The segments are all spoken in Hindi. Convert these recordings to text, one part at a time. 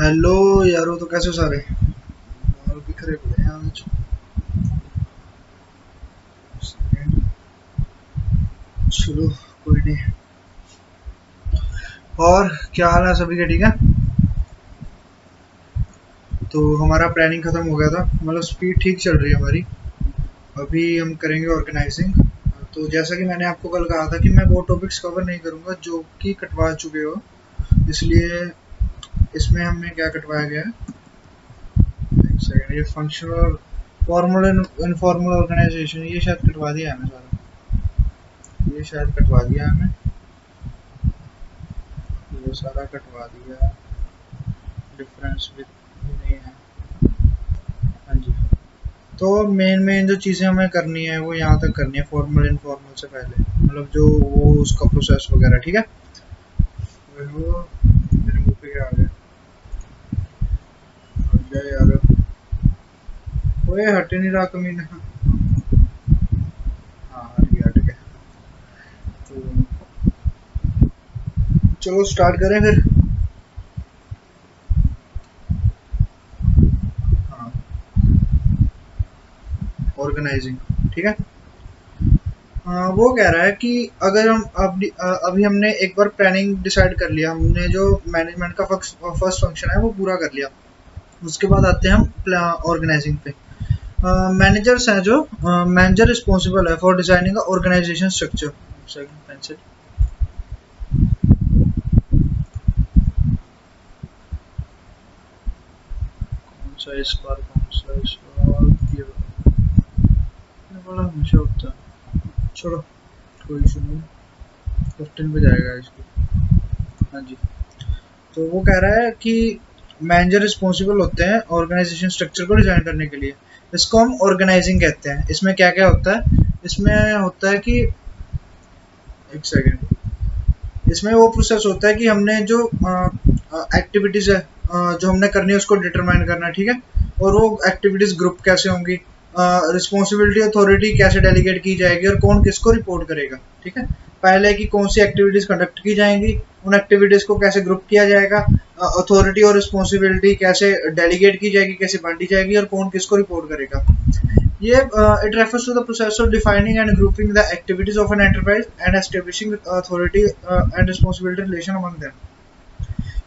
हेलो यारो, तो कैसे हो सारे? और बिखरे पड़े हैं आज। चलो, कोई नहीं। और क्या हाल है सभी के? ठीक है। तो हमारा प्लानिंग खत्म हो गया था, मतलब स्पीड ठीक चल रही है हमारी। अभी हम करेंगे ऑर्गेनाइजिंग। तो जैसा कि मैंने आपको कल कहा था कि मैं वो टॉपिक्स कवर नहीं करूंगा जो कि कटवा चुके हो, इसलिए इसमें हमने क्या कटवाया गया है। एक सेकंड, ये functional, formal and informal organisation, ये शायद कटवा दिया है हमें सारा। ये शायद कटवा दिया है हमें, ये सारा कटवा दिया है। डिफरेंस भी नहीं है। हाँ जी। तो मेन मेन जो चीज़ें हमें करनी है वो यहाँ तक करनी है, फॉर्मल इनफॉर्मल से पहले, मतलब जो वो उसका प्रोसेस वगैरह। ठीक है। वो मेरे मुंह पे क्या आ गया? हट जा यार, ओए हट ही नहीं रहा कमीना। हाँ, हट गया, हट गया। तो चलो स्टार्ट करें फिर। हाँ, ऑर्गेनाइजिंग। ठीक है। हाँ, वो कह रहा है कि अगर हम अभी हमने एक बार प्लानिंग डिसाइड कर लिया, हमने जो मैनेजमेंट का फर्स्ट फंक्शन है वो पूरा कर लिया। उसके बाद आते हैं हम ऑर्गेनाइजिंग पे। मैनेजर्स हैं जो मैनेजर रिस्पॉन्सिबल है for designing organisation structure. Second pencil. कौन सा इस बार, कौन सा इस बार? ये वाला हमेशा होता है। छोड़ो, कोई इशू नहीं। 15 पे जाएगा इसको। हाँ जी। तो वो कह रहा है कि मैनेजर रिस्पॉन्सिबल होते हैं ऑर्गेनाइजेशन स्ट्रक्चर को डिजाइन करने के लिए। इसको हम ऑर्गेनाइजिंग कहते हैं। इसमें क्या क्या होता है? इसमें होता है कि, एक सेकेंड, इसमें वो प्रोसेस होता है कि हमने जो एक्टिविटीज है जो हमने करनी है उसको डिटरमाइन करना है। ठीक है। और वो एक्टिविटीज ग्रुप कैसे होंगी, रिस्पॉन्सिबिलिटी अथॉरिटी कैसे डेलीगेट की जाएगी और कौन किसको रिपोर्ट करेगा। ठीक है। पहले की कौन सी एक्टिविटीज कंडक्ट की जाएंगी, उन एक्टिविटीज को कैसे ग्रुप किया जाएगा, अथॉरिटी और रिस्पॉन्सिबिलिटी कैसे डेलीगेट की जाएगी, कैसे बांटी जाएगी और कौन किसको रिपोर्ट करेगा। ये it refers to the process of defining and grouping the activities of an enterprise and establishing authority and responsibility relation among them.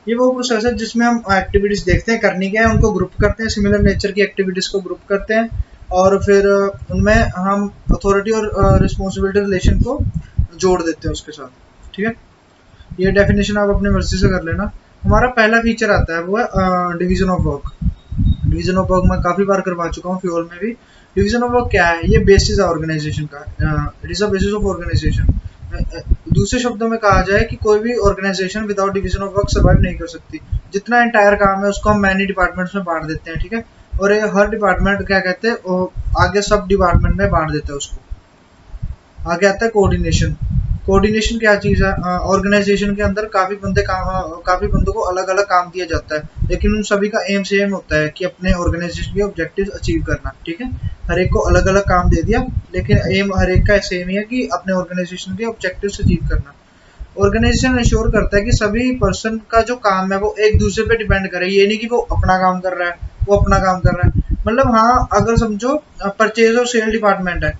ये वो प्रोसेस है जिसमें हम एक्टिविटीज देखते हैं करनी क्या है, उनको ग्रुप करते हैं, सिमिलर नेचर की एक्टिविटीज को ग्रुप करते हैं और फिर उनमें हम अथॉरिटी और रिस्पॉन्सिबिलिटी रिलेशन को जोड़ देते हैं उसके साथ। ठीक है। ये डेफिनेशन आप अपनी मर्जी से कर लेना। हमारा पहला फीचर आता है वो है division of work. Division of work मैं काफी बार करवा चुका हूँ फ्यूल में भी। डिवीजन ऑफ वर्क क्या है? ये बेसिस है ऑर्गेनाइजेशन का। It is a basis of organisation. दूसरे शब्दों में कहा जाए कि कोई भी organisation without division of work survive नहीं कर सकती। जितना एंटायर काम है उसको हम मैनी डिपार्टमेंट्स में बांट देते हैं। ठीक है। और ये हर डिपार्टमेंट क्या कहते हैं, आगे सब डिपार्टमेंट में बांट देते हैं उसको। आगे आता है कोऑर्डिनेशन। कोऑर्डिनेशन क्या चीज़ है? ऑर्गेनाइजेशन के अंदर काफी बंदों को अलग अलग काम दिया जाता है, लेकिन उन सभी का एम सेम होता है कि अपने ऑर्गेनाइजेशन के ऑब्जेक्टिव अचीव करना। ठीक है। हर एक को अलग अलग काम दे दिया, लेकिन एम हर एक का सेम ही है कि अपने ऑर्गेनाइजेशन के ऑब्जेक्टिव अचीव करना। ऑर्गेनाइजेशन इंश्योर करता है कि सभी पर्सन का जो काम है वो एक दूसरे पे डिपेंड करे। ये नहीं कि वो अपना काम कर रहा है, वो अपना काम कर रहा है। मतलब हाँ, अगर समझो परचेज और सेल डिपार्टमेंट है,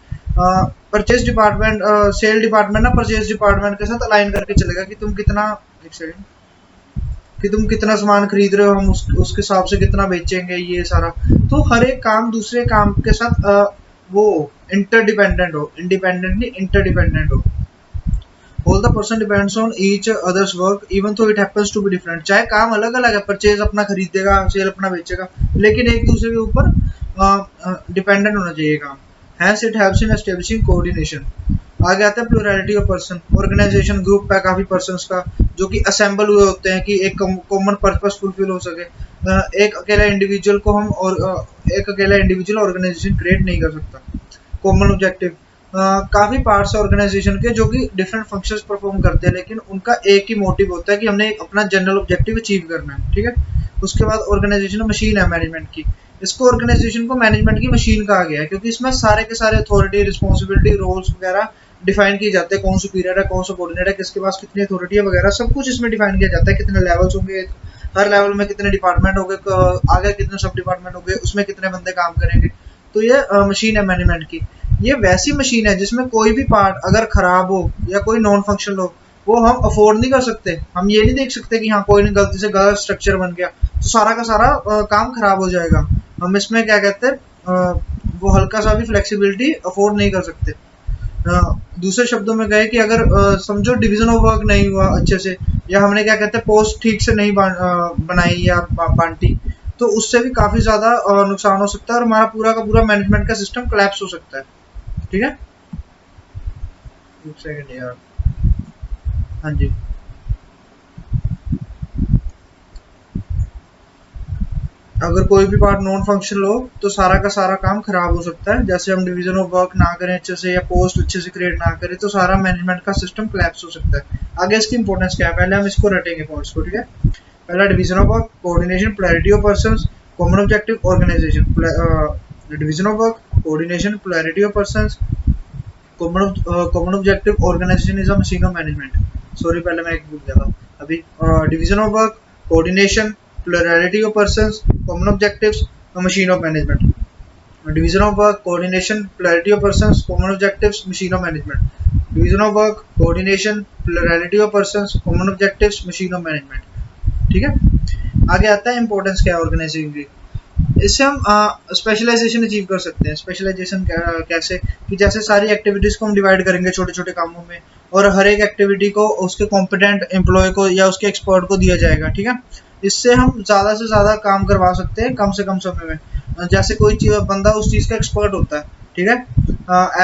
परचेज डिपार्टमेंट सेल डिपार्टमेंट ना परचेज डिपार्टमेंट के साथ अलाइन करके चलेगा कि तुम कितना, एक सेकंड, कि तुम कितना सामान खरीद रहे हो, हम उसके हिसाब से कितना बेचेंगे, ये सारा। तो हर एक काम दूसरे काम के साथ वो इंटरडिपेंडेंट हो, इंडिपेंडेंट नहीं, इंटरडिपेंडेंट हो। All the person depends on each others work even though it happens to be different. चाहे काम अलग अलग है, परचेज अपना खरीदेगा, सेल अपना बेचेगा, लेकिन एक दूसरे के ऊपर डिपेंडेंट होना चाहिए काम। Hence it helps in establishing coordination. आगे आता है plurality of person. Organisation group है काफी पर्संस का जो कि असेंबल हुए होते हैं कि एक कॉमन पर्पस फुलफिल हो सके। एक अकेला इंडिविजुअल को हम और एक अकेला इंडिविजुअल ऑर्गेनाइजेशन क्रिएट नहीं कर सकता। Common objective. काफी पार्ट्स ऑर्गेनाइजेशन के जो कि डिफरेंट फंक्शंस परफॉर्म करते हैं, लेकिन उनका एक ही मोटिव होता है कि हमने अपना जनरल ऑब्जेक्टिव अचीव करना है। ठीक है। उसके बाद ऑर्गेनाइजेशन मशीन है मैनेजमेंट की। इसको ऑर्गेनाइजेशन को मैनेजमेंट की मशीन कहा गया है क्योंकि इसमें सारे के सारे अथॉरिटी, रिस्पॉन्सिबिलिटी, रोल्स वगैरह डिफाइन किए जाते हैं। कौन सुपीरियर है, कौन सबॉर्डिनेट है, किसके पास कितनी अथॉरिटी है वगैरह सब कुछ इसमें डिफाइन किया जाता है। कितने लेवल्स होंगे, हर लेवल में कितने डिपार्टमेंट हो गए, आगे कितने सब डिपार्टमेंट हो गए, उसमें कितने बंदे काम करेंगे। तो ये मशीन है मैनेजमेंट की। ये वैसी मशीन है जिसमें कोई भी पार्ट अगर खराब हो या कोई नॉन फंक्शनल हो, वो हम अफोर्ड नहीं कर सकते। हम ये नहीं देख सकते कि हाँ कोई नहीं गलती से गलत स्ट्रक्चर बन गया तो सारा का सारा काम खराब हो जाएगा। हम इसमें क्या कहते हैं, वो हल्का सा भी फ्लेक्सिबिलिटी अफोर्ड नहीं कर सकते। दूसरे शब्दों में कहे कि अगर समझो डिवीजन ऑफ वर्क नहीं हुआ अच्छे से, या हमने क्या कहते हैं पोस्ट ठीक से नहीं बनाई या बांटी, तो उससे भी काफी ज्यादा नुकसान हो सकता है और हमारा पूरा का पूरा मैनेजमेंट का सिस्टम कोलैप्स हो सकता है। ठीक है, एक सेकंड यार। हाँ जी, अगर कोई भी पार्ट नॉन फंक्शनल हो तो सारा का सारा काम खराब हो सकता है। जैसे हम डिवीजन ऑफ वर्क ना करें अच्छे से या पोस्ट अच्छे से क्रिएट ना करें तो सारा मैनेजमेंट का सिस्टम कोलैप्स हो सकता है। आगे इसकी इंपॉर्टेंस क्या है, पहले हम इसको रटेंगे पॉइंट्स को। ठीक है, पहला division of work, coordination, plurality of persons, common objective, organisation. Division of work, coordination, plurality of persons, common objective, organisation is a machine of management. Sorry, पहले मैं एक भूल गया था अभी। डिवीजन ऑफ वर्क, कोऑर्डिनेशन, प्लurality of persons, common objectives, a machine of management. Division of work, coordination, plurality of persons, common objectives, machine of management. Division of work, coordination, plurality of persons, common objectives, machine of management. ठीक है, आगे आता है इंपॉर्टेंस क्या है ऑर्गेनाइजिंग की। इससे हम स्पेशलाइजेशन अचीव कर सकते हैं। स्पेशलाइजेशन कैसे, कि जैसे सारी एक्टिविटीज को हम डिवाइड करेंगे छोटे छोटे कामों में, और हर एक एक्टिविटी को उसके कॉम्पिटेंट एम्प्लॉय को या उसके एक्सपर्ट को दिया जाएगा। ठीक है, इससे हम ज़्यादा से ज़्यादा काम करवा सकते हैं कम से कम समय में। जैसे कोई बंदा उस चीज़ का एक्सपर्ट होता है, ठीक है,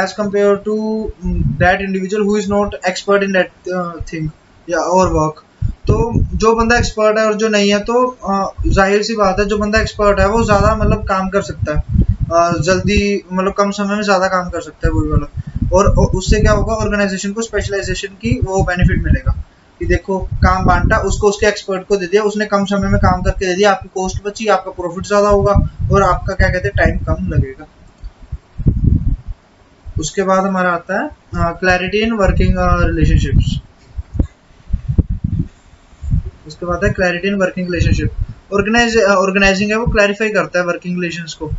as compare to that individual who is not expert in that thing या और वर्क। तो जो बंदा एक्सपर्ट है और जो नहीं है, तो जाहिर सी बात है जो बंदा एक्सपर्ट है वो ज़्यादा मतलब काम कर सकता है, जल्दी मतलब कम समय में ज़्यादा काम कर सकता है वही वाला। और उससे क्या होगा, ऑर्गेनाइजेशन को स्पेशलाइजेशन की वो बेनिफिट मिलेगा कि देखो काम बांटा, उसको उसके एक्सपर्ट को दे दिया, उसने कम समय में काम करके दे दिया, आपकी कॉस्ट बची, आपका प्रॉफिट ज़्यादा होगा और आपका क्या कहते हैं टाइम कम लगेगा। उसके बाद हमारा आता है क्लैरिटी इन वर्किंग रिलेशनशिप्स। उसके बाद है clarity in working relationship. Organising है वो क्लैरिफाई करता है वर्किंग रिलेशंस को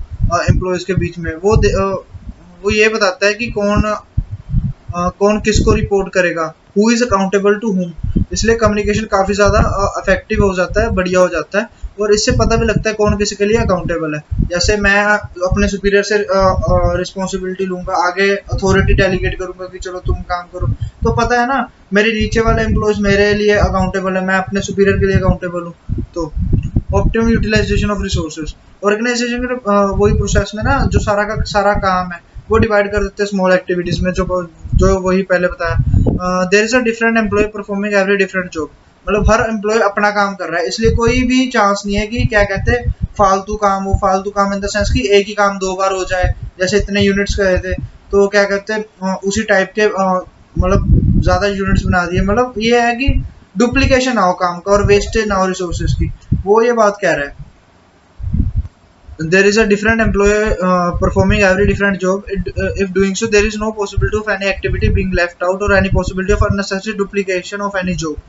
एम्प्लॉयज के बीच में। वो ये बताता है कि कौन किसको रिपोर्ट करेगा, who is accountable to whom. इसलिए कम्युनिकेशन काफ़ी ज़्यादा इफेक्टिव हो जाता है, बढ़िया हो जाता है, और इससे पता भी लगता है कौन किसी के लिए अकाउंटेबल है। जैसे मैं अपने सुपीरियर से रिस्पॉन्सिबिलिटी लूंगा, आगे अथॉरिटी डेलीगेट करूंगा कि चलो तुम काम करो, तो पता है ना मेरे नीचे वाले एम्प्लॉयज मेरे लिए अकाउंटेबल है, मैं अपने सुपीरियर के लिए अकाउंटेबल हूँ। तो optimum utilisation of resources, organisation के वही प्रोसेस में ना जो सारा का सारा काम है वो डिवाइड कर देते हैं स्मॉल एक्टिविटीज में, जो वही पहले बताया। There is a different employee performing every different job. मतलब हर एम्प्लॉय अपना काम कर रहा है, इसलिए कोई भी चांस नहीं है कि क्या कहते हैं फालतू काम हो। फालतू काम इन द सेंस कि एक ही काम दो बार हो जाए, जैसे इतने यूनिट्स कहे थे तो क्या कहते हैं उसी टाइप के मतलब ज्यादा यूनिट्स बना दिए। मतलब ये है कि डुप्लीकेशन ना हो काम का और वेस्टेज ना हो रिसोर्सेज की, वो ये बात कह रहा है। There is a different employee performing every different job. If doing so, there is no possibility of any activity being left out or any possibility of unnecessary duplication of any job.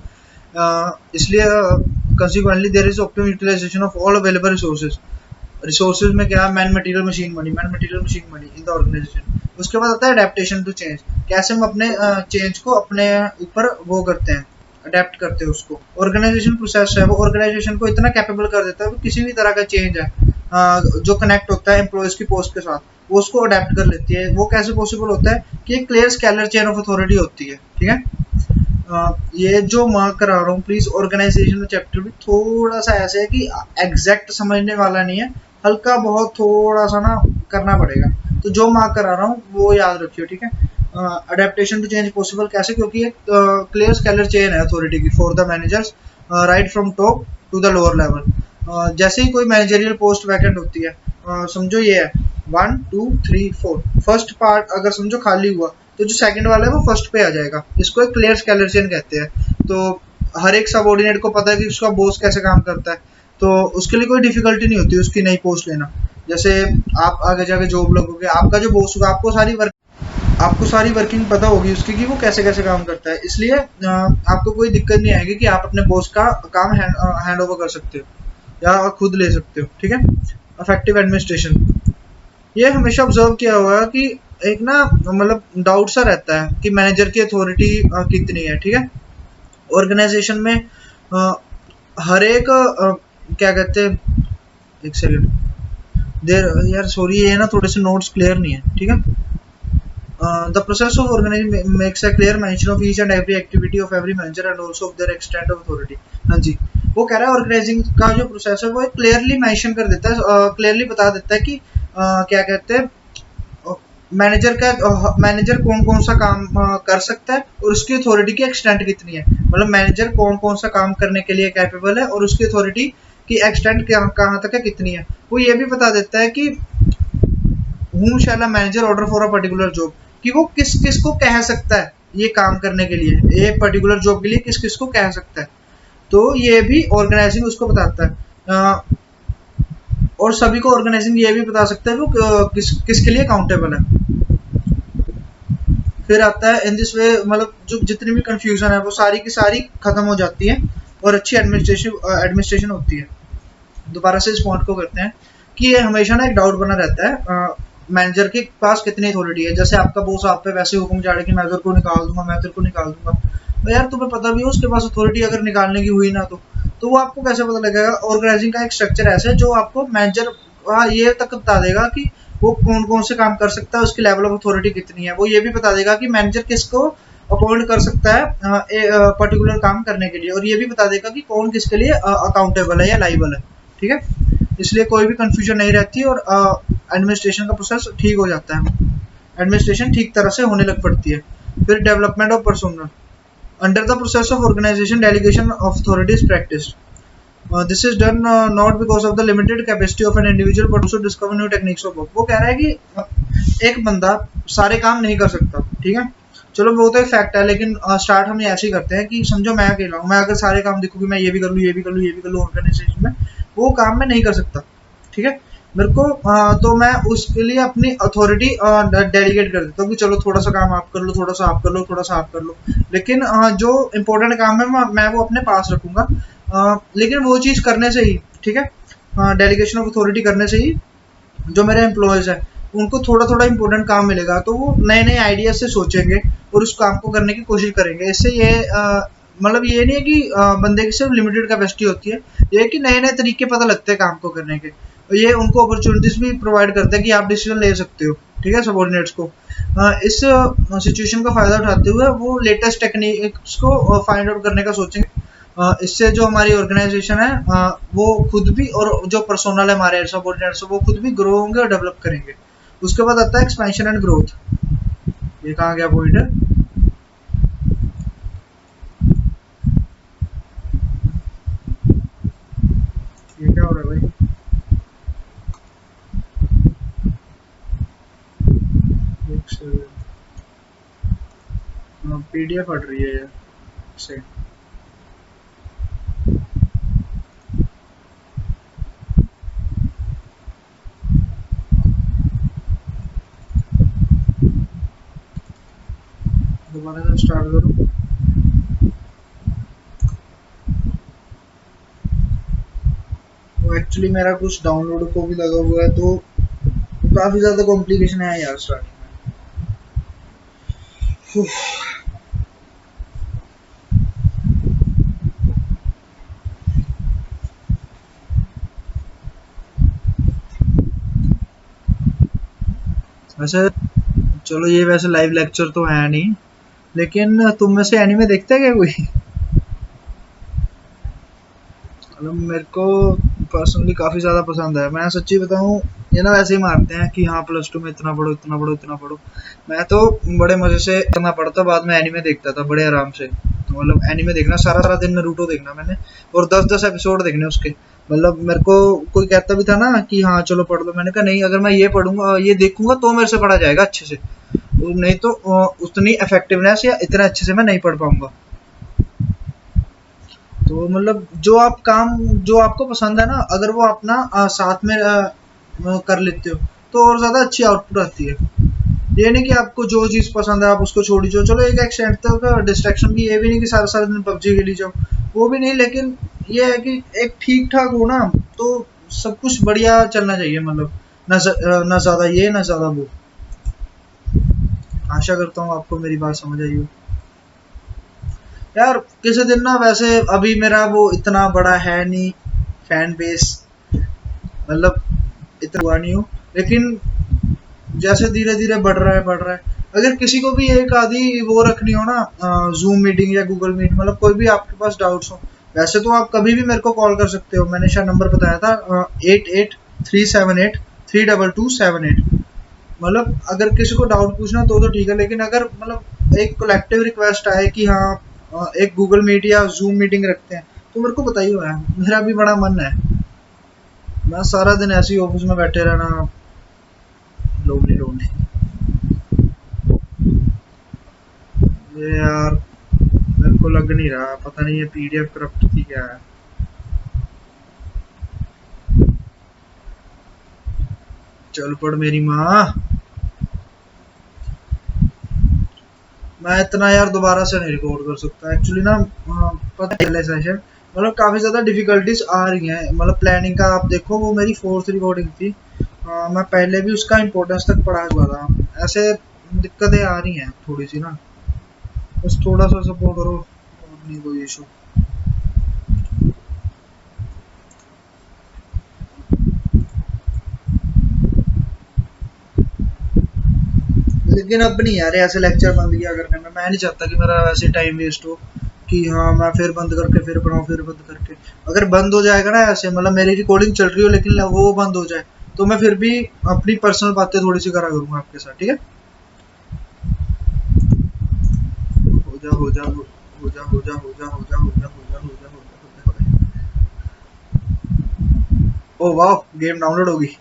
इसलिए consequently there is optimum utilization of all available resources. Resources में क्या, man material machine money, man material machine money in the organisation. उसके बाद आता है अडेप्टेशन टू चेंज, कैसे हम अपने चेंज को अपने ऊपर वो करते हैं, अडेप्ट करते हैं उसको। ऑर्गेनाइजेशन प्रोसेस है वो ऑर्गेनाइजेशन को इतना कैपेबल कर देता है, वो किसी भी तरह का चेंज है जो कनेक्ट होता है एम्प्लॉयज की पोस्ट के साथ, वो उसको अडेप्ट कर लेती है। वो कैसे पॉसिबल होता है कि एक clear scalar chain of authority होती है। ठीक है, ये जो मार्क करा रहा हूँ प्लीज, ऑर्गेनाइजेशन चैप्टर भी थोड़ा सा ऐसे है कि एग्जैक्ट समझने वाला नहीं है, हल्का बहुत थोड़ा सा ना करना पड़ेगा। तो जो मार्क करा रहा हूँ वो याद रखियो। ठीक है, अडेप्टेशन टू चेंज पॉसिबल कैसे, क्योंकि एक क्लियर स्केलर चेन है अथॉरिटी की for the managers right from top to the lower level. जैसे ही कोई मैनेजरियल पोस्ट वैकेंट होती है, समझो ये है 1 2 3 4, फर्स्ट पार्ट अगर समझो खाली हुआ तो जो सेकंड वाला है वो फर्स्ट पे आ जाएगा। इसको एक क्लियर स्केलर चेन कहते हैं। तो हर एक सबऑर्डिनेट को पता है कि उसका बॉस कैसे काम करता है, तो उसके लिए कोई डिफिकल्टी नहीं होती उसकी नई पोस्ट लेना। जैसे आप आगे जाके जॉब लगोगे, आपका जो बॉस होगा आपको सारी वर्क आपको सारी वर्किंग पता होगी उसकी कि वो कैसे कैसे काम करता है, इसलिए आपको कोई दिक्कत नहीं आएगी कि आप अपने बॉस का काम हैंड ओवर कर सकते हो या खुद ले सकते हो। ठीक है। इफेक्टिव एडमिनिस्ट्रेशन, ये हमेशा ऑब्जर्व किया हुआ है कि एक ना मतलब डाउट सा रहता है कि मैनेजर की अथॉरिटी कितनी है। ठीक है। ऑर्गेनाइजेशन में हर एक क्या कहते हैं, एक सेकंड देर यार सॉरी, ये ना थोड़े से नोट्स क्लियर नहीं है। ठीक है। The process of organizing makes a clear mention of each and every activity of every manager and also of their extent of authority। हाँ जी, वो कह रहा है ऑर्गेनाइजिंग का जो प्रोसेस है वो क्लियरली मेंशन कर देता है, क्लियरली बता देता है कि क्या कहते हैं मैनेजर कौन कौन सा काम कर सकता है और उसकी अथॉरिटी की एक्सटेंट कितनी है। मतलब मैनेजर कौन कौन सा काम करने के लिए कैपेबल है और उसकी अथॉरिटी की एक्सटेंट कहाँ तक है, कितनी है। वो ये भी बता देता है कि whom shall a manager order for a particular job, कि वो किस किस को कह सकता है ये काम करने के लिए, ये पर्टिकुलर जॉब के लिए किस किस को कह सकता है। तो ये भी ऑर्गेनाइजिंग उसको बताता है। और सभी को ऑर्गेनाइजिंग ये भी बता सकता है वो किसके लिए अकाउंटेबल है। फिर आता है इन दिस वे, मतलब जो जितनी भी कंफ्यूजन है वो सारी की सारी खत्म हो जाती है और अच्छी एडमिनिस्ट्रेशन होती है। दोबारा से इस पॉइंट को करते हैं कि ये हमेशा ना एक डाउट बना रहता है मैनेजर के पास कितनी अथॉरिटी है। जैसे आपका बॉस आप पे वैसे हुक्म चाड़े कि मैं तेरे को निकाल दूंगा, मैं तेरे को निकाल दूंगा, तो यार तुम्हें पता भी है उसके पास अथॉरिटी अगर निकालने की हुई ना तो वो आपको कैसे पता लगेगा। ऑर्गेनाइजिंग का एक स्ट्रक्चर ऐसा है जो आपको मैनेजर ये तक बता देगा कि वो कौन कौन से काम कर सकता है, उसकी लेवल ऑफ अथॉरिटी कितनी है। वो ये भी बता देगा कि मैनेजर किसको अपॉइंट कर सकता है पर्टिकुलर काम करने के लिए, और ये भी बता देगा कि कौन किसके लिए अकाउंटेबल है या लाइबल है। ठीक है। इसलिए कोई भी कंफ्यूजन नहीं रहती और एडमिनिस्ट्रेशन का प्रोसेस ठीक हो जाता है, एडमिनिस्ट्रेशन ठीक तरह से होने लग पड़ती है। फिर development of personnel, under the process of organisation delegation of authority is practised. This is done not because of the limited capacity of an individual but also discover new techniques of work. वो कह रहा है कि एक बंदा सारे काम नहीं कर सकता। ठीक है। चलो वो तो एक फैक्ट है, लेकिन स्टार्ट हम ऐसे ही करते हैं कि समझो मैं अकेला हूँ, मैं अगर सारे काम देखूँ कि मैं ये भी कर लूँ, ये भी कर लूँ, ये भी कर लूँ ऑर्गेनाइजेशन में, वो काम मैं नहीं कर सकता। ठीक है। मेरे को तो मैं उसके लिए अपनी अथॉरिटी डेलीगेट कर देता हूँ कि चलो थोड़ा सा काम आप कर लो, थोड़ा सा आप कर लो, थोड़ा सा आप कर लो, लेकिन जो इम्पोर्टेंट काम है मैं वो अपने पास रखूंगा। लेकिन वो चीज़ करने से ही, ठीक है, डेलीगेशन ऑफ अथॉरिटी करने से ही जो मेरे एम्प्लॉयज है उनको थोड़ा थोड़ा इंपॉर्टेंट काम मिलेगा, तो वो नए नए आइडिया से सोचेंगे और उस काम को करने की कोशिश करेंगे। इससे ये मतलब ये नहीं है कि बंदे की सिर्फ लिमिटेड कैपेसिटी होती है, ये है कि नए नए तरीके पता लगते हैं काम को करने के, और ये उनको अपॉर्चुनिटीज भी प्रोवाइड करता है कि आप डिसीजन ले सकते हो। ठीक है। सबॉर्डिनेट्स को इस सिचुएशन का फायदा उठाते हुए वो लेटेस्ट टेक्निक्स को फाइंड आउट करने का सोचेंगे। इससे जो हमारी ऑर्गेनाइजेशन है वो खुद भी, और जो पर्सोनल है हमारे सबॉर्डिनेट्स वो खुद भी ग्रो होंगे और डेवलप करेंगे। उसके बाद आता है एक्सपेंशन एंड ग्रोथ। ये कहाँ गया पॉइंट है? ये क्या हो रहा है भाई? पीडीएफ हट रही है यार से। दोबारा से स्टार्ट करूँ? वो एक्चुअली मेरा कुछ डाउनलोड को भी लगा हुआ है तो काफ़ी ज़्यादा कॉम्प्लिकेशन है यार स्टार्टिंग में। वैसे चलो ये वैसे लाइव लेक्चर तो है नहीं, लेकिन तुम में से एनीमे देखते हैं क्या कोई? मतलब मेरे को पर्सनली काफ़ी ज़्यादा पसंद है। मैं सच्ची बताऊँ, ये ना वैसे ही मारते हैं कि हाँ +2 में इतना पढ़ो, इतना पढ़ो, इतना पढ़ो। मैं तो बड़े मज़े से करना पड़ता, बाद में एनीमे देखता था बड़े आराम से। तो मतलब एनीमे देखना, सारा सारा दिन नारुतो देखना मैंने, और 10-10 एपिसोड देखने उसके। मतलब मेरे को कोई कहता भी था ना कि हाँ चलो पढ़ लो, मैंने कहा नहीं, अगर मैं ये पढ़ूंगा, ये देखूंगा तो मेरे से पढ़ा जाएगा अच्छे से, नहीं तो उतनी इफेक्टिवनेस या इतना अच्छे से मैं नहीं पढ़ पाऊंगा। तो मतलब जो आप काम जो आपको पसंद है ना, अगर वो अपना साथ में कर लेते हो तो और ज़्यादा अच्छी आउटपुट आती है। ये नहीं कि आपको जो चीज़ पसंद है आप उसको छोड़ दीजिए, चलो एक एक्सटेंट तक डिस्ट्रैक्शन की, ये भी नहीं कि सारा सारा दिन पबजी खेली जाओ, वो भी नहीं, लेकिन ये है कि एक ठीक ठाक हो ना, तो सब कुछ बढ़िया चलना चाहिए, मतलब ना ज़्यादा ये ना ज़्यादा वो। आशा करता हूँ आपको मेरी बात समझ आई हो। यार किसी दिन ना, वैसे अभी मेरा वो इतना बड़ा है नहीं फैन बेस, मतलब इतना हुआ नहीं हो, लेकिन जैसे धीरे धीरे बढ़ रहा है, अगर किसी को भी एक आधी वो रखनी हो ना, जूम मीटिंग या गूगल मीट, मतलब कोई भी आपके पास डाउट्स हो, वैसे तो आप कभी भी मेरे को कॉल कर सकते हो, मैंने शायद नंबर बताया था 8837822278। मतलब अगर किसी को डाउट पूछना तो ठीक है, लेकिन अगर मतलब एक कलेक्टिव रिक्वेस्ट आए कि हाँ एक गूगल मीट या जूम मीटिंग रखते हैं, तो मेरे को बताइए यार, मेरा भी बड़ा मन है। मैं सारा दिन ऐसे ही ऑफिस में बैठे रहना, लोग नहीं। ये यार मेरे को लग नहीं रहा, पता नहीं ये पीडीएफ करप्ट थी क्या है। चल पड़ मेरी माँ। मैं इतना यार दोबारा से नहीं रिकॉर्ड कर सकता एक्चुअली ना, पता है पहले सेशन मतलब काफ़ी ज़्यादा डिफिकल्टीज आ रही हैं, मतलब प्लानिंग का आप देखो, वो मेरी फोर्थ रिकॉर्डिंग थी। मैं पहले भी उसका इम्पोर्टेंस तक पढ़ा हुआ था, ऐसे दिक्कतें आ रही हैं थोड़ी सी ना, बस थोड़ा सा सपोर्ट करो, और नहीं कोई इशू। लेकिन अब नहीं यार ऐसे लेक्चर बंद किया करने में, मैं नहीं चाहता कि मेरा वैसे टाइम वेस्ट हो, कि हाँ मैं फिर बंद करके फिर बनाऊँ, फिर बंद करके। अगर बंद हो जाएगा ना ऐसे, मतलब मेरी रिकॉर्डिंग चल रही हो लेकिन वो बंद हो जाए, तो मैं फिर भी अपनी पर्सनल बातें थोड़ी सी करा करूँगा आपके साथ, ठीक है। हो जा हो जा हो जा हो जा हो जा हो जा हो जा हो जा हो जा हो जा। ओ वाह, गेम डाउनलोड होगी,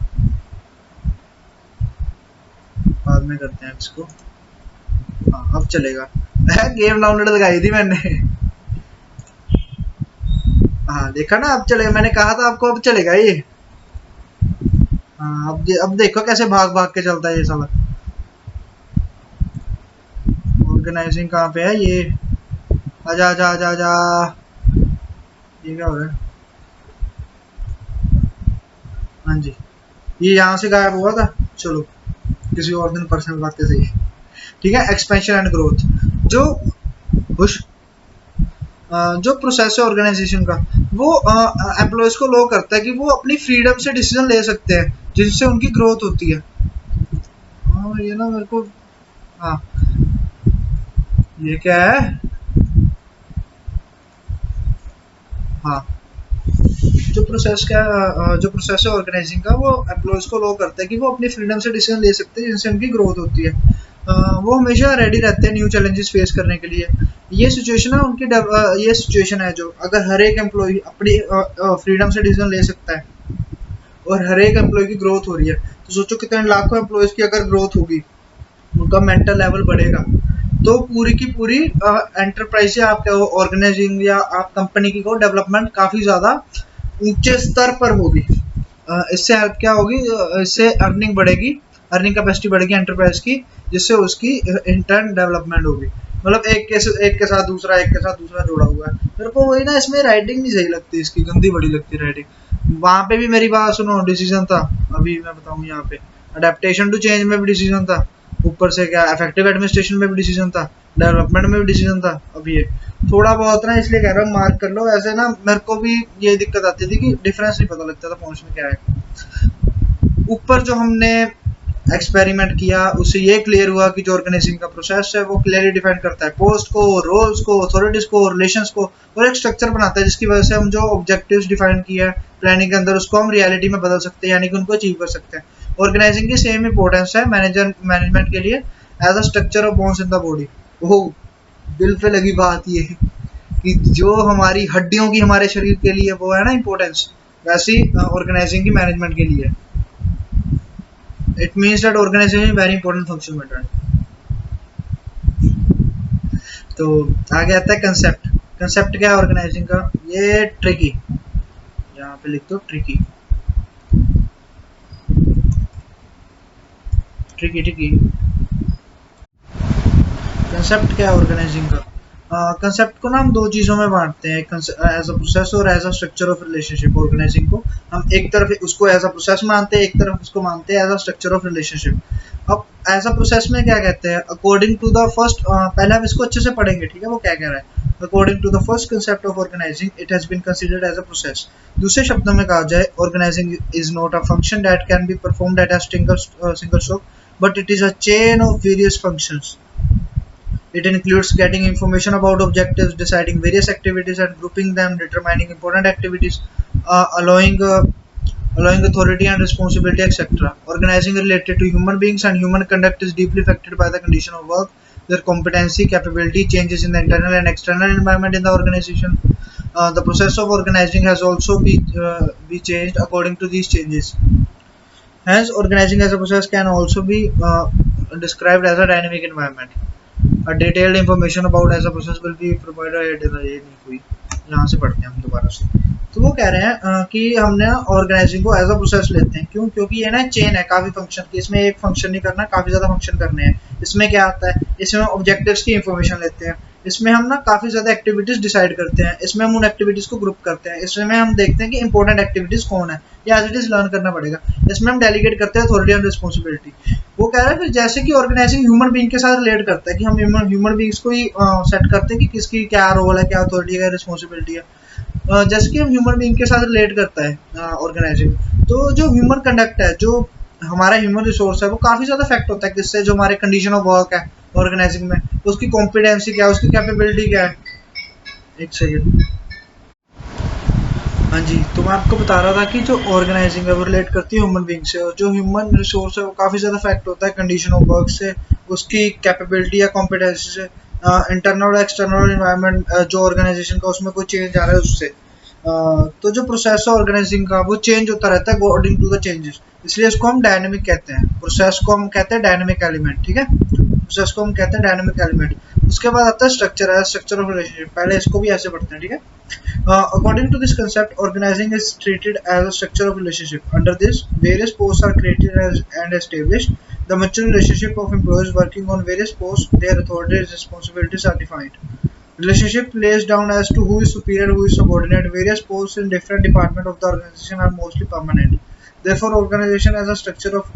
बाद में करते हैं इसको। हाँ अब चलेगा। गेम डाउनलोड लगाई थी मैंने। हाँ देखा ना, अब चलेगा, मैंने कहा था आपको अब चलेगा ये। हाँ अब देखो कैसे भाग भाग के चलता है ये साला। ऑर्गेनाइजिंग कहाँ पे है ये? आजा आजा आजा आजा। ये क्या हो रहा है? हाँ जी, ये यहाँ से गायब हुआ था। चलो किसी और दिन पर्सनल बातें सही। ठीक है, एक्सपेंशन एंड ग्रोथ। जो खुश जो प्रोसेस है ऑर्गेनाइजेशन का, वो एम्प्लॉयज को लो करता है कि वो अपनी फ्रीडम से डिसीजन ले सकते हैं जिनसे उनकी ग्रोथ होती है। हाँ ये ना मेरे को। हाँ ये क्या है? हाँ जो प्रोसेस है ऑर्गेनाइजिंग का, वो एम्प्लॉयज को लो करता है कि वो अपनी फ्रीडम से डिसीजन ले सकते हैं जिनसे उनकी ग्रोथ होती है। वो हमेशा रेडी रहते हैं न्यू चैलेंजेस फेस करने के लिए। ये सिचुएशन है उनकी ये सिचुएशन है, जो अगर हर एक एम्प्लॉय अपनी फ्रीडम से डिसीजन ले सकता है और हर एक एम्प्लॉय की ग्रोथ हो रही है, तो सोचो कितने लाखों एम्प्लॉयज की अगर ग्रोथ होगी, उनका मेंटल लेवल बढ़ेगा, तो पूरी की पूरी एंटरप्राइज या आपका ऑर्गेनाइजिंग या आप कंपनी की को डेवलपमेंट काफ़ी ज़्यादा ऊंचे स्तर पर होगी। इससे हेल्प क्या होगी, इससे अर्निंग बढ़ेगी, अर्निंग कैपेसिटी बढ़ेगी एंटरप्राइज की, जिससे उसकी इंटर्न डेवलपमेंट होगी। मतलब एक के साथ दूसरा, एक के साथ दूसरा जोड़ा हुआ है। मेरे को वही ना, इसमें राइटिंग नहीं सही लगती, इसकी गंदी बड़ी लगती है राइटिंग। वहां पे भी मेरी बात सुनो, डिसीजन था, अभी मैं बताऊँ यहाँ पे अडेप्टेशन टू चेंज में भी डिसीजन था, ऊपर से क्या इफेक्टिव एडमिनिस्ट्रेशन में भी डिसीजन था, डेवलपमेंट में भी डिसीजन था। अब ये थोड़ा बहुत ना, इसलिए कह रहा हूँ मार्क कर लो। ऐसे ना मेरे को भी ये दिक्कत आती थी कि डिफरेंस नहीं पता लगता था पहुंच में क्या है। ऊपर जो हमने एक्सपेरिमेंट किया उससे ये क्लियर हुआ कि जो ऑर्गेनाइजिंग का प्रोसेस है वो क्लियरली डिफाइन करता है पोस्ट को, रोल्स को, अथॉरिटीज को, रिलेशंस को, और एक स्ट्रक्चर बनाता है जिसकी वजह से हम जो ऑब्जेक्टिव्स डिफाइन किया है प्लानिंग के अंदर, उसको हम रियलिटी में बदल सकते हैं, यानी कि उनको अचीव कर सकते हैं। ऑर्गेनाइजिंग की सेम इंपॉर्टेंस है मैनेजमेंट के लिए as a structure of bones in the body. Oh, दिल पे लगी बात ये, कि जो हमारी हड्डियों की हमारे शरीर के लिए वो है ना इम्पोर्टेंस, वैसी ऑर्गेनाइजिंग की मैनेजमेंट के लिए। It means that organisation very important function में है। तो आगे आता है कंसेप्ट। कंसेप्ट क्या है ऑर्गेनाइजिंग का? ये ट्रिकी, यहाँ पे लिख दो ट्रिकी, ट्रिकी ट्रिकी। कंसेप्ट क्या है ऑर्गेनाइजिंग का? कंसेप्ट को ना हम दो चीज़ों में बांटते हैं, एज अ प्रोसेस और as a structure of relationship. Organising को हम एक तरफ उसको एज अ प्रोसेस मानते हैं, एक तरफ उसको मानते हैं as a structure of relationship. अब एज अ प्रोसेस में क्या कहते हैं, अकॉर्डिंग टू द फर्स्ट, पहले हम इसको अच्छे से पढ़ेंगे, ठीक है, वो क्या कह रहा है। According to the first concept of organising it has been considered as a process. दूसरे शब्दों में कहा जाए, organising is not a function that can be performed at a single stroke, but it is a chain of various functions. It includes getting information about objectives, deciding various activities and grouping them, determining important activities, allowing authority and responsibility, etc. Organizing related to human beings and human conduct is deeply affected by the condition of work, their competency, capability, changes in the internal and external environment in the organization. The process of organizing has also be changed according to these changes. Hence, organizing as a process can also be described as a dynamic environment. A detailed information about as a process will be provided. ये नहीं हुई, यहाँ से पढ़ते हैं हम दोबारा से। तो वो कह रहे हैं कि हमने ऑर्गेनाइजिंग को एज अ प्रोसेस लेते हैं, क्यों? क्योंकि ये ना चेन है काफ़ी फंक्शन की, इसमें एक फंक्शन नहीं करना, काफ़ी ज़्यादा फंक्शन करने हैं। इसमें क्या आता है, इसमें ऑब्जेक्टिव्स की इंफॉर्मेशन लेते हैं, इसमें हम ना काफ़ी ज़्यादा एक्टिविटीज़ डिसाइड करते हैं, इसमें हम उन एक्टिविटीज़ को ग्रुप करते हैं, इसमें हम देखते हैं कि इंपॉर्टेंट एक्टिविटीज़ कौन है, या एज इट इज़ लर्न करना पड़ेगा, इसमें हम डेलीगेट करते हैं अथॉरिटी एंड रिस्पॉन्सिबिलिटी। वो कह रहा है फिर जैसे कि ऑर्गेनाइजिंग ह्यूमन बीइंग के साथ रिलेट करता है, कि हम ह्यूमन बीइंग्स को ही सेट करते हैं कि किसकी क्या रोल है, क्या अथॉरिटी है, रिस्पॉन्सिबिलिटी है। जैसे कि हम ह्यूमन बीइंग के साथ रिलेट करता है ऑर्गेनाइजिंग, तो जो ह्यूमन कंडक्ट है, जो हमारा ह्यूमन रिसोर्स है, वो काफ़ी ज़्यादा इफेक्ट होता है किससे, जो हमारे कंडीशन ऑफ वर्क है ऑर्गेनाइजिंग में, उसकी कॉम्पिटेंसी क्या है, उसकी कैपेबिलिटी क्या है। एक सेकेंड। हाँ जी, तो मैं आपको बता रहा था कि जो ऑर्गेनाइजिंग है वो रिलेट करती है ह्यूमन बीइंग से, और जो ह्यूमन रिसोर्स है वो काफ़ी ज़्यादा इफेक्ट होता है कंडीशन ऑफ वर्क से, उसकी कैपेबिलिटी या कॉम्पिटेंसी से, इंटरनल और एक्सटर्नल इन्वायरमेंट जो ऑर्गेनाइजेशन का उसमें कोई चेंज आ रहा है उससे। तो जो प्रोसेस है ऑर्गेनाइजिंग का वो चेंज होता रहता है अकॉर्डिंग टू द चेंजेस, इसलिए इसको हम डायनेमिक कहते हैं। प्रोसेस को हम कहते हैं डायनेमिक एलिमेंट, ठीक है, प्रोसेस को हम कहते हैं डायनेमिक एलिमेंट। उसके बाद आता है स्ट्रक्चर, है स्ट्रक्चर ऑफ रिलेशनशिप, पहले इसको भी ऐसे पढ़ते हैं, ठीक है। According to this concept, organizing is treated as a structure of relationship. Under this, various posts are created and established. The mutual relationship of employees working on various posts, their authorities and responsibilities are defined. Relationship lays down as to who is superior, who is subordinate. Various posts in different departments of the organization are mostly permanent. Therefore, organization as a structure of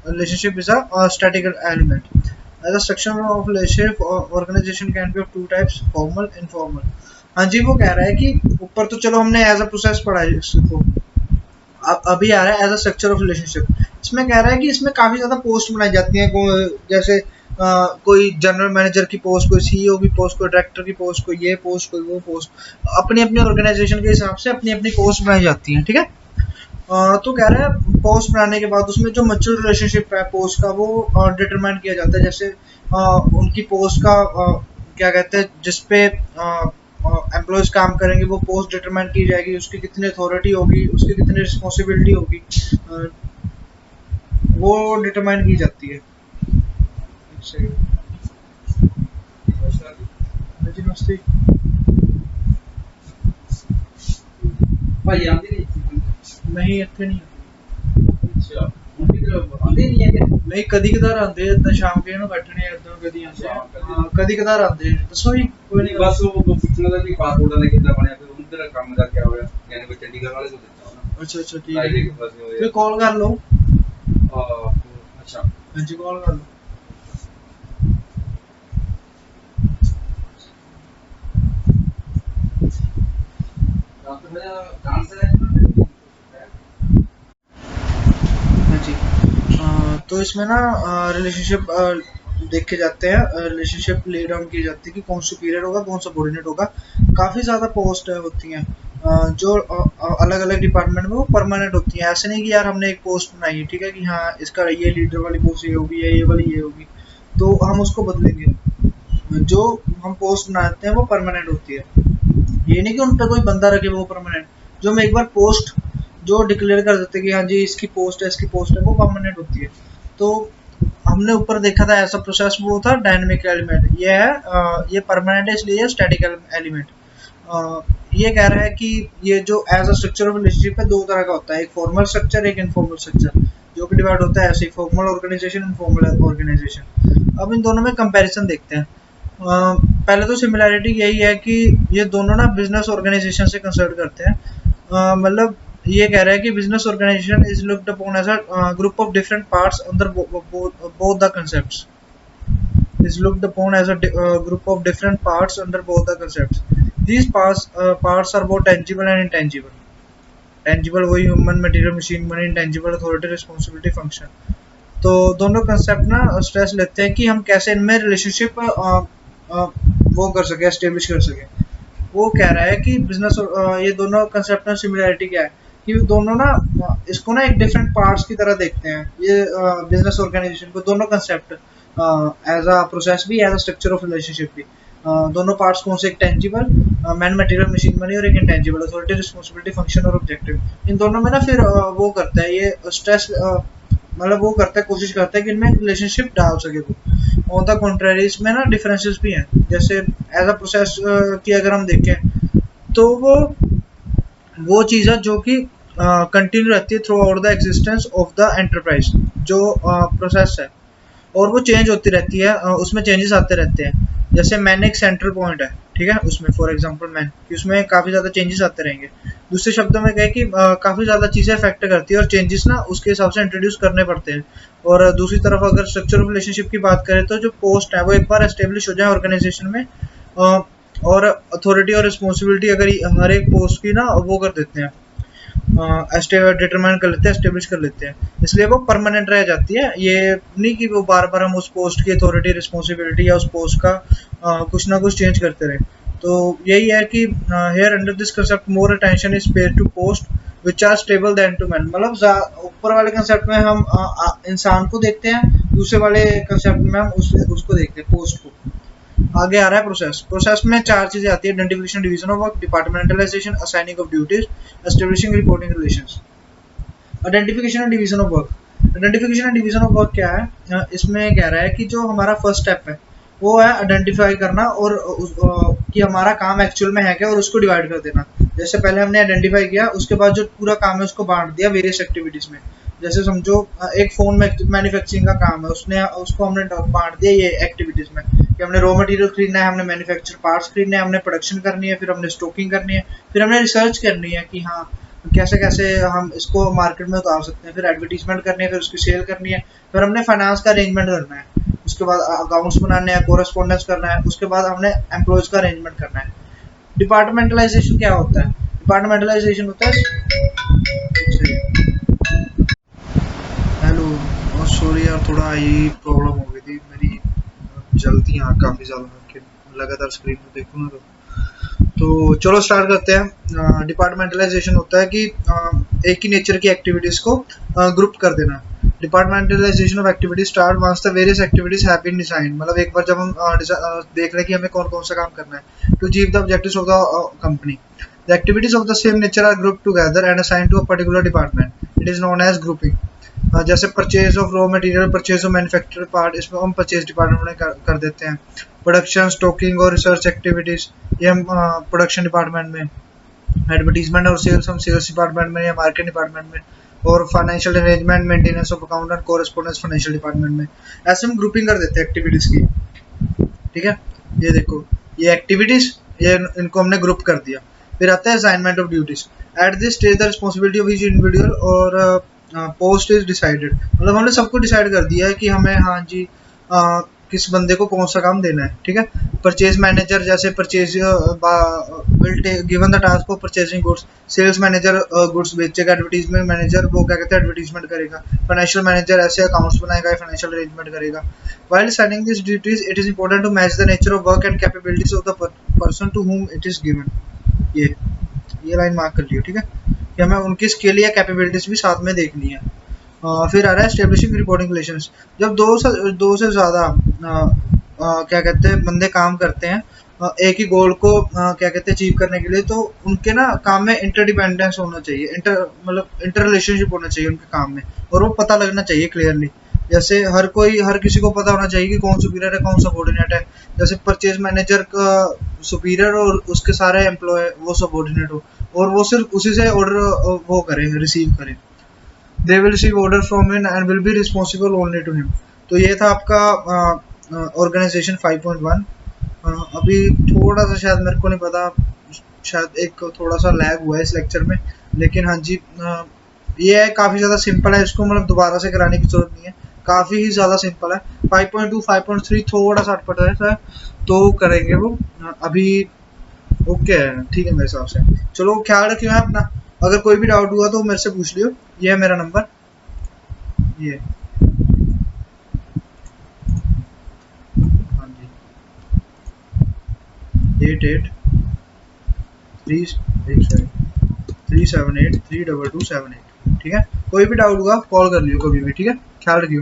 relationship is a static element. As a structure of relationship, organization can be of two types: formal, informal. हाँ जी, वो कह रहा है कि ऊपर तो चलो हमने एज अ प्रोसेस पढ़ा है इसको, अब अभी आ रहा है as a structure of relationship. इसमें कह रहा है कि इसमें काफ़ी ज़्यादा पोस्ट बनाई जाती हैं, जैसे कोई जनरल मैनेजर की पोस्ट, कोई सीईओ की पोस्ट, कोई डायरेक्टर की पोस्ट, कोई ये पोस्ट, कोई वो पोस्ट, अपनी अपनी ऑर्गेनाइजेशन के हिसाब से अपनी अपनी पोस्ट बनाई जाती हैं, ठीक है। तो कह रहा है पोस्ट बनाने के बाद उसमें जो म्यूचुअल रिलेशनशिप है पोस्ट का वो डिटरमाइन किया जाता है, जैसे उनकी पोस्ट का क्या कहते हैं, जिसपे एम्प्लॉयज काम करेंगे वो पोस्ट डिटरमाइन की जाएगी, उसकी कितनी अथॉरिटी होगी, उसकी कितनी रिस्पॉन्सिबिलिटी होगी, वो डिटरमाइन की जाती है। नमस्ते भाई, आती नहीं इतने नहीं, अच्छा आंदे नहीं है, नहीं कदी कदार आंदे, इतना शाम के ना बैठने इधर कदी आंदे, हां कदी कदार आंदे। दसो जी, कोई नहीं, बस वो पूछना था कि पासपोर्ट वाला कितना बनया, फिर उधर काम का क्या होया, यानी वो चंडीगढ़ वाले को देता हूं ना। अच्छा अच्छा ठीक है, फिर कॉल कर लो। अच्छा हां जी, कॉल कर लो। डॉक्टर भैया कहां से है? हाँ जी, तो इसमें ना रिलेशनशिप देखे जाते हैं, रिलेशनशिप ले डाउन की जाती है कि कौन सुपीरियर होगा, कौन सबॉर्डिनेट होगा। काफ़ी ज़्यादा पोस्ट होती हैं जो अलग अलग डिपार्टमेंट में वो परमानेंट होती हैं। ऐसे नहीं कि यार हमने एक पोस्ट बनाई है, ठीक है, कि हाँ इसका ये लीडर वाली पोस्ट ये होगी या ये वाली ये होगी, तो हम उसको बदलेंगे। जो हम पोस्ट बनाते हैं वो परमानेंट होती है, ये नहीं कि उन पर कोई बंदा रखे वो परमानेंट। जो हम एक बार पोस्ट जो डिक्लेयर कर देते हैं कि हाँ जी इसकी पोस्ट है, इसकी पोस्ट है, वो परमानेंट होती है। तो हमने ऊपर देखा था ऐसा प्रोसेस, वो था डायनेमिक एलिमेंट, ये है ये परमानेंट है इसलिए स्टैटिक एलिमेंट। ये कह रहा है कि ये जो as a structure of relationship है दो तरह का होता है, एक फॉर्मल स्ट्रक्चर, एक इनफॉर्मल स्ट्रक्चर, जो कि डिवाइड होता है ऐसे ही, फॉर्मल ऑर्गेनाइजेशन, इनफॉर्मल ऑर्गेनाइजेशन। अब इन दोनों में कंपैरिजन देखते हैं। पहले तो सिमिलैरिटी यही है कि ये दोनों ना बिजनेस ऑर्गेनाइजेशन से कंसर्न करते हैं। मतलब ये कह रहा है कि business organisation is looked upon as a group of different parts under both the concepts is looked upon as a group of different parts under both the concepts. These parts are both tangible and intangible. Tangible वही human material machine money, intangible authority responsibility function. तो दोनों कंसेप्ट ना स्ट्रेस लेते हैं कि हम कैसे इनमें रिलेशनशिप वो कर सके, एस्टेब्लिश कर सके। वो कह रहा है कि बिजनेस ये दोनों कंसेप्ट में सिमिलरिटी क्या है कि दोनों ना इसको ना एक डिफरेंट पार्ट्स की तरह देखते हैं ये बिजनेस ऑर्गेनाइजेशन को, दोनों कंसेप्ट एज अ प्रोसेस भी as a structure of relationship भी। दोनों पार्ट्स कौन से, एक tangible man material machine money और एक इंटेंजिबल अथॉरिटी रिस्पॉन्सिबिलिटी फंक्शन और ऑब्जेक्टिव। इन दोनों में ना फिर वो करता है ये स्ट्रेस, मतलब वो करता है, कोशिश करता है कि इनमें रिलेशनशिप डाल सके वो। ऑन द कॉन्ट्रेरी इसमें ना डिफरेंसेस भी हैं, जैसे एज अ प्रोसेस की अगर हम देखें तो वो चीज़ है जो कि कंटिन्यू रहती है through out the existence of the enterprise. जो प्रोसेस है और वो चेंज होती रहती है, उसमें चेंजेस आते रहते हैं। जैसे मैन एक सेंट्रल पॉइंट है, ठीक है, उसमें फॉर एग्जांपल मैन, उसमें काफ़ी ज़्यादा चेंजेस आते रहेंगे। दूसरे शब्दों में कहें कि काफ़ी ज़्यादा चीज़ें अफेक्ट करती है और चेंजेस ना उसके हिसाब से इंट्रोड्यूस करने पड़ते हैं। और दूसरी तरफ अगर स्ट्रक्चर ऑफ रिलेशनशिप की बात करें तो जो पोस्ट है वो एक बार एस्टेब्लिश हो जाए ऑर्गेनाइजेशन में, और अथॉरिटी और रिस्पॉन्सिबिलिटी अगर हर एक पोस्ट की ना वो कर देते हैं, डिटरमाइन कर लेते हैं, एस्टेब्लिश कर लेते हैं, इसलिए वो परमानेंट रह जाती है। ये नहीं कि वो बार बार हम उस पोस्ट की अथॉरिटी रिस्पॉन्सिबिलिटी या उस पोस्ट का कुछ ना कुछ चेंज करते रहे। तो यही है कि here under this concept more attention is paid to post which are stable than to man. मतलब ऊपर वाले कंसेप्ट में हम इंसान को देखते हैं, दूसरे वाले कंसेप्ट में हम उसको देखते हैं, पोस्ट को। आगे आ रहा है प्रोसेस। प्रोसेस में चार चीजें आती है: identification, division of work, departmentalisation, assigning of duties, establishing reporting relations. Identification and division of work. Identification and division of work क्या है? इसमें कह रहा है कि जो हमारा फर्स्ट स्टेप है वो है आइडेंटिफाई करना और कि हमारा काम एक्चुअल में है क्या, और उसको डिवाइड कर देना। जैसे पहले हमने आइडेंटिफाई किया, उसके बाद जो पूरा काम है उसको बांट दिया वेरियस एक्टिविटीज में। जैसे समझो एक फोन मैन्युफैक्चरिंग का काम है, उसने उसको हमने बांट दिया ये एक्टिविटीज में कि हमने रॉ मटेरियल खरीदना है, हमने मैन्युफैक्चर पार्ट्स खरीदने हैं, हमने प्रोडक्शन करनी है, फिर हमने स्टॉकिंग करनी है, फिर हमने रिसर्च करनी है कि हाँ कैसे कैसे हम इसको मार्केट में उतार सकते हैं, फिर एडवर्टीजमेंट करनी है, फिर उसकी सेल करनी है, फिर हमने फाइनेंस का अरेंजमेंट करना है, उसके बाद अकाउंट्स बनाने हैं, कोरेस्पोंडेंस करना है, उसके बाद हमने एम्प्लॉयज का अरेंजमेंट करना है। डिपार्टमेंटलाइजेशन क्या होता है? डिपार्टमेंटलाइजेशन होता है, हेलो, और सॉरी यार थोड़ा यही प्रॉब्लम हो गई थी मेरी, जलती हैं काफ़ी ज़्यादा कि लगातार स्क्रीन में देखूँ ना तो चलो स्टार्ट करते हैं। डिपार्टमेंटलाइजेशन होता है कि एक ही नेचर की एक्टिविटीज़ को ग्रुप कर देना। Departmentalisation of activity start once the various activities have been design. मतलब एक बार जब हम देख रहे हैं कि हमें कौन कौन सा काम करना है to achieve the objectives of the company. The activities of the same nature are group together and assign to a particular department. It is known as grouping. जैसे purchase of raw material, purchase of manufacture part, इसमें हम परचेज डिपार्टमेंट में कर देते हैं। प्रोडक्शन, स्टॉकिंग और रिसर्च एक्टिविटीज ये हम प्रोडक्शन डिपार्टमेंट में। एडवर्टीजमेंट और सेल्स हम सेल्स डिपार्टमेंट में या मार्केट डिपार्टमेंट में। और financial arrangement, maintenance of account and correspondence financial department में। ऐसे हम ग्रुपिंग कर देते हैं एक्टिविटीज की, ठीक है। ये देखो ये एक्टिविटीज, ये इनको हमने ग्रुप कर दिया। फिर आता है assignment of duties. At this stage the responsibility of each individual और पोस्ट इज डिसाइडेड। मतलब हमने सबको डिसाइड कर दिया है कि हमें हाँ जी किस बंदे को कौन सा काम देना है, ठीक है। परचेज मैनेजर जैसे purchase will given the task of purchasing goods. Sales manager goods बेचेगा। एडवर्टीजमेंट मैनेजर वो क्या कहते हैं एडवर्टीजमेंट करेगा। फाइनेंशियल मैनेजर ऐसे अकाउंट्स बनाएगा, फाइनेंशियल अरेंजमेंट करेगा। While assigning these duties, it is important to match the nature of work and capabilities of the person to whom it is given. ये लाइन मार्क कर लियो, ठीक है, कि हमें उनकी स्किल या कैपेबिलिटीज भी साथ में देखनी है। फिर आ रहा है एस्टेब्लिशिंग रिपोर्टिंग रिलेशंस। जब दो से ज़्यादा क्या कहते हैं बंदे काम करते हैं एक ही गोल को क्या कहते हैं अचीव करने के लिए, तो उनके ना काम में इंटरडिपेंडेंस होना चाहिए, मतलब इंटर रिलेशनशिप होना चाहिए उनके काम में, और वो पता लगना चाहिए क्लियरली। जैसे हर किसी को पता होना चाहिए कि कौन सुपीरियर है कौन सबॉर्डिनेट है। जैसे परचेज मैनेजर का सुपीरियर और उसके सारे एम्प्लॉय वो सबॉर्डिनेट हो, और वो सिर्फ उसी से ऑर्डर वो करे, रिसीव करे। They will receive order from him and will be responsible only to him. तो ये था आपका ऑर्गेनाइजेशन 5.1। अभी थोड़ा सा शायद मेरे को नहीं पता, शायद एक थोड़ा सा लैग हुआ है इस लेक्चर में, लेकिन हाँ जी ये है काफ़ी ज़्यादा सिंपल है, इसको मतलब दोबारा से कराने की जरूरत नहीं है, काफ़ी ही ज़्यादा सिंपल है। 5.2 5.3 थोड़ा सा अटपट है तो करेंगे वो अभी। ओके है, ठीक है मेरे हिसाब से। चलो ख्याल रखियो है अपना, अगर कोई भी डाउट हुआ तो मेरे से पूछ लियो, ये है मेरा नंबर, ये। हाँ जी, 8837 378 32278, ठीक है। कोई भी डाउट हुआ कॉल कर लियो कभी भी, ठीक है। ख्याल रखियो।